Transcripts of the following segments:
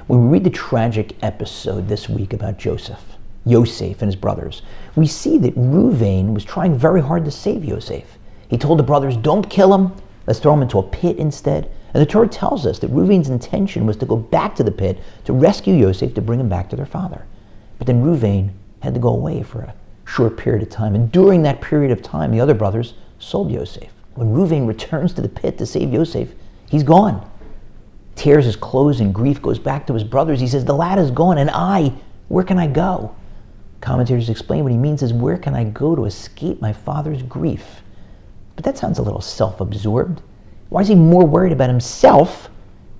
When we read the tragic episode this week about Yosef and his brothers, we see that Reuven was trying very hard to save Yosef. He told the brothers, don't kill him, let's throw him into a pit instead. And the Torah tells us that Reuven's intention was to go back to the pit to rescue Yosef, to bring him back to their father. But then Reuven had to go away for a short period of time. And during that period of time, the other brothers sold Yosef. When Reuven returns to the pit to save Yosef, he's gone. Tears his clothes in grief, goes back to his brothers. He says, the lad is gone, and where can I go? Commentators explain what he means is, where can I go to escape my father's grief? But that sounds a little self-absorbed. Why is he more worried about himself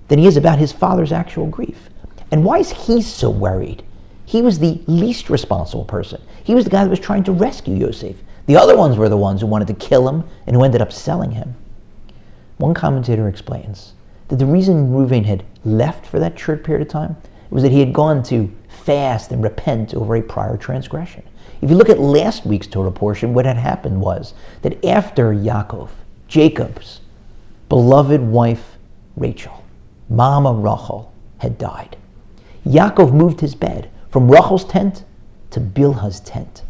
than he is about his father's actual grief? And why is he so worried? He was the least responsible person. He was the guy that was trying to rescue Yosef. The other ones were the ones who wanted to kill him and who ended up selling him. One commentator explains that the reason Reuven had left for that short period of time was that he had gone to fast and repent over a prior transgression. If you look at last week's Torah portion, what had happened was that after Jacob's beloved wife Rachel, Mama Rachel, had died, Yaakov moved his bed from Rachel's tent to Bilhah's tent.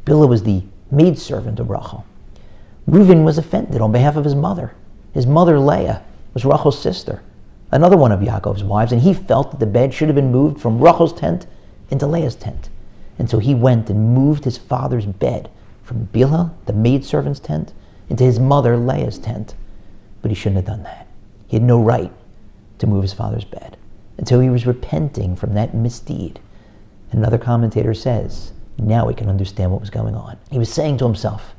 Bilhah was the maidservant of Rachel. Reuven was offended on behalf of his mother. His mother, Leah, was Rachel's sister, another one of Yaakov's wives, and he felt that the bed should have been moved from Rachel's tent into Leah's tent. And so he went and moved his father's bed from Bilhah, the maidservant's tent, into his mother, Leah's tent. But he shouldn't have done that. He had no right to move his father's bed until he was repenting from that misdeed. Another commentator says, now he can understand what was going on. He was saying to himself,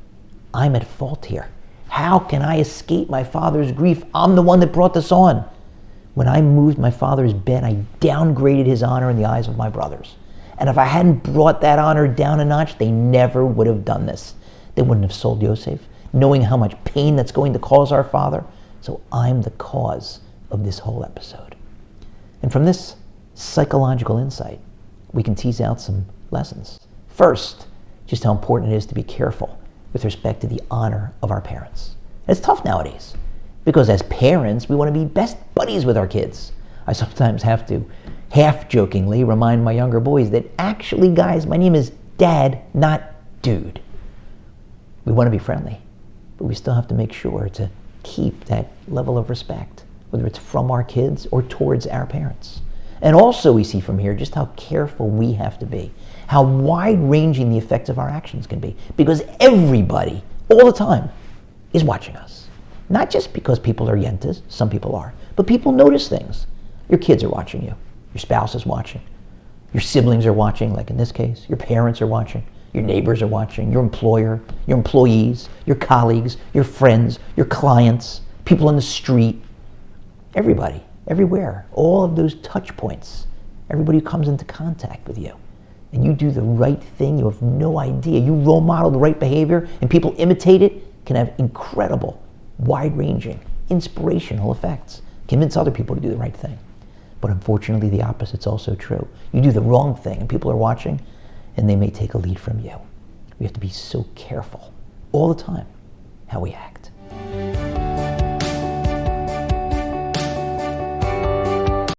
I'm at fault here. How can I escape my father's grief? I'm the one that brought this on. When I moved my father's bed, I downgraded his honor in the eyes of my brothers. And if I hadn't brought that honor down a notch, they never would have done this. They wouldn't have sold Yosef, knowing how much pain that's going to cause our father. So I'm the cause of this whole episode. And from this psychological insight, we can tease out some lessons. First, just how important it is to be careful with respect to the honor of our parents. And it's tough nowadays, because as parents, we want to be best buddies with our kids. I sometimes have to half-jokingly remind my younger boys that actually, guys, my name is Dad, not Dude. We want to be friendly, but we still have to make sure to keep that level of respect, whether it's from our kids or towards our parents. And also we see from here just how careful we have to be, how wide-ranging the effects of our actions can be, because everybody, all the time, is watching us. Not just because people are yentas, some people are, but people notice things. Your kids are watching you. Your spouse is watching. Your siblings are watching, like in this case. Your parents are watching. Your neighbors are watching. Your employer, your employees, your colleagues, your friends, your clients, people on the street. Everybody, everywhere. All of those touch points. Everybody who comes into contact with you. And you do the right thing, you have no idea. You role model the right behavior and people imitate it, can have incredible, wide-ranging, inspirational effects. Convince other people to do the right thing. But unfortunately, the opposite's also true. You do the wrong thing and people are watching and they may take a lead from you. We have to be so careful all the time how we act.